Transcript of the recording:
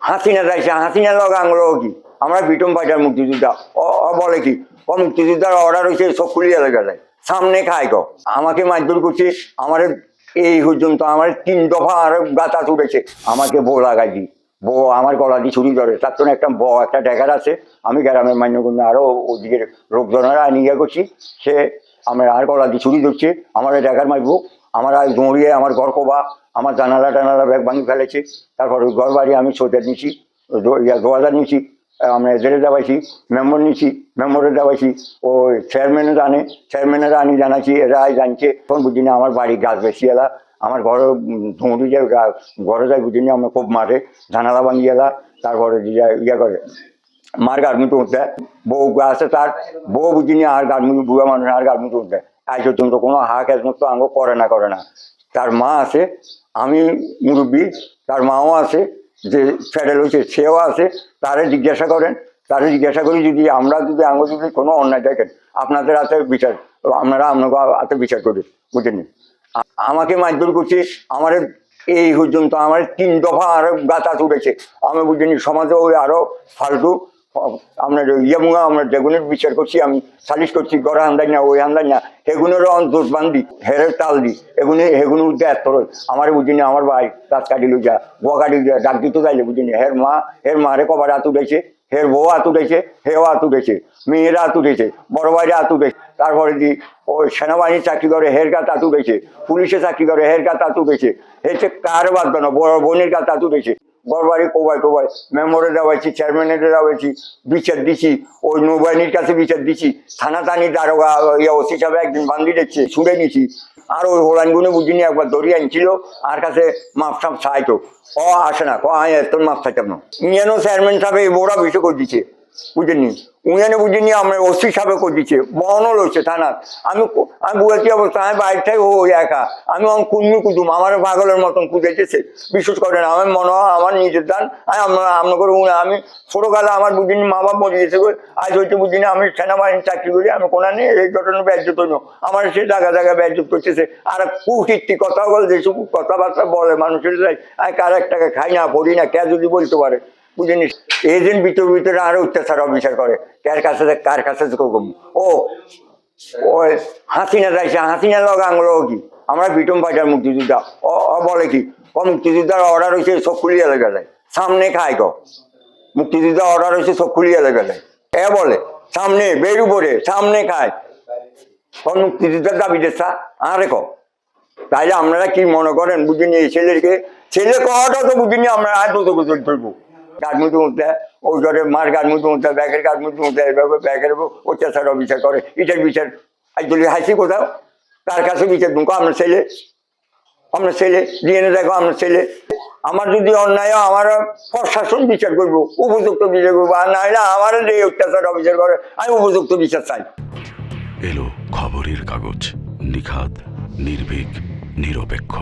হাসিনা যাইছে, হাসিনা লগা আঙুল কি আমরা বিটম পাইটার মুক্তিযোদ্ধা ও বলে কি ও মুক্তিযোদ্ধার অর্ডার হয়েছে সব খুলিয়ে লেগে যায় সামনে খায় গো আমাকে মারধর করছে আমার এই পর্যন্ত আমার 3 দফা আর গাতা তুলেছে আমাকে বউ লাগাই দি বউ আমার গলা দিয়ে ছুরি ধরে তার জন্য একটা একটা ড্যাগার আছে আমি গ্রামের মান্যগুণ্য আরো ওদিকে লোকজনেরা নিয়ে করছি সে আমার আর গলা দিয়ে ছুরি ধরছে আমার ড্যাগার মারবো আমার আর দৌড়িয়ে আমার ঘর কোবা আমার জানালা টানালা ব্যাগ ভাঙি ফেলেছে তারপর ওই ঘর বাড়ি আমি সোদের নিছি দোয়াজার নিছি আমরা এজেন্টে যাবাইছি মেম্বার নিছি মেম্বারে যাবাইছি ওই চেয়ারম্যানেরা আনি জানাচ্ছি এরা জানছে তখন বুঝি না আমার বাড়ি গাছ বেশি এলা আমার ঘরে ধুঁড়ি যায় ঘরে যায় বুঝি না আমরা খুব মারে জানালা ভাঙিয়ে এলা তারপরে ইয়া করে মার গার্মেন্ট উঠতে বউ আছে তার বউ বুঝিনি আর গার্মেন্ট বুড়া মানুষ আর গার্মেন্ট উঠতে আজ পর্যন্ত কোনো হাঁক মতো আঙ্গ করে না তার মা আছে আমি মুরব্বী তার মাও আছে যে ফেডারেল হয়েছে সেও আছে তারে জিজ্ঞাসা করি যদি আমরা যদি আঙ্গ যদি কোনো অন্যায় দেখেন আপনাদের হাতে বিচার আপনারা হাতে বিচার করি বুঝেনি আমাকে মারধর করছে আমার এই পর্যন্ত আমার 3 দফা আর গাতা তুলেছে আমি বুঝিনি সমাজে ওই আরো ফালতু আমরা ইয়েমুঙা আমরা যেগুনের বিচার করছি আমি সালিশ করছি গড়া আন্দাই না ওই আন্দাই না হেগুনেরও অন্তর বান্ধি হেরের তাল দি হেগুনে উঠতে এত আমার বুঝিনি আমার ভাই রাত কাটিল যা বুয়া কাটিল যা ডাক দিতে যাইলে বুঝিনি হের মারে কবার হাত উঠেছে হের বউ হাত উঠেছে হেও হাত উঠেছে মেয়েরা হাত উঠেছে বড় ভাইরা হাত উঠেছে তারপরে দি ওই সেনাবাহিনীর চাকরি করে হের গাত হাত উঠেছে পুলিশে চাকরি করে হের গাত হাত উঠেছে হেছে কার বাদ না বড় বোনের গাত হাত উঠেছে গড়বাড়ি কোবাই মেম্বরে দেওয়াইছি চেয়ারম্যানের দেওয়াইছি বিচার দিছি ওই নৌবাহিনীর কাছে বিচার দিছি থানাতানি দারোগা ওসি সাহেব একদিন বান্ধি দেখছে ছুঁড়ে নিছি আর ওই হোলানগুনে বুঝিনি একবার দড়ি আনছিল আর কাছে মাপ সাপ চাইতো আসে না তোর মাপ চাইতাম না ইয়েনো চেয়ারম্যান সাহেব এই বড়া বিষয় করে দিচ্ছে বুঝেনি উইয়ানে বুঝিনি আমরা ওসি সাহেব করে দিচ্ছে বহনও লইছে থানার আমি বুঝে কি অবস্থা আমি বাইর থেকে ওই একা আমি কুদমি কুদুম আমার পাগলের মতন কুদেছে বিশ্বাস করেন আমার মনে হয় আমার নিজের দান আপনার আমি ছোটবেলা আমার বুঝিনি মা বাপ মরে গেছে আজ হয়তো বুঝিনি আমি সেনাবাহিনীর চাকরি করি আমি কোনা নেই এই ঘটনা ব্যাজ্যত নয় আমার সে জায়গায় ব্যাজ্যত করতেছে আর কুকীর্তি কথা বলে যেসব কথাবার্তা বলে মানুষের কার এক টাকা খাই না পড়ি না কে যদি বলতে পারে বুঝিনি এজেন্ট ভিতরে আরো অত্যাচার অবিচার করে কার কাছে ও ওই হাসিনা যাইছে হাসিনা লগা আঙুল কি আমরা বিটম পাইটার মুক্তিযোদ্ধা ও বলে কি ও মুক্তিযোদ্ধার অর্ডার হয়েছে সব খুলিয়ে লেগে যায় সামনে খায় গো মুক্তিযোদ্ধা অর্ডার হয়েছে সব খুলিয়ে লেগে যায় এ বলে সামনে বের উপরে সামনে খায় কোন মুক্তিযোদ্ধার দাবি দেশা আরে কো তাইলে আপনারা কি মনে করেন বুঝিনি এই ছেলে কটা তো বুঝিনি আমরা আর দুটো বছর ধরবো গার্মেন্ট মধ্যে ওই ঘরে মার গার্মেন্ট মধ্যে ব্যাগের গার্মেন্ট মধ্যে এইভাবে ব্যাগের অত্যাচার অবিচার করে এটার বিচার একচুয়ালি হাসি কোথাও তার কাছে বিচার দুঃখ আপনার ছেলে ডিএনএ দেখো আপনার ছেলে আমার যদি অন্যায় আমার প্রশাসন বিচার করবো উপযুক্ত বিচার করবো আর না হলে আমার এই অত্যাচার অবিচার করে আমি উপযুক্ত বিচার চাই। এলো খবরের কাগজ, নিখাদ, নির্ভীক, নিরপেক্ষ।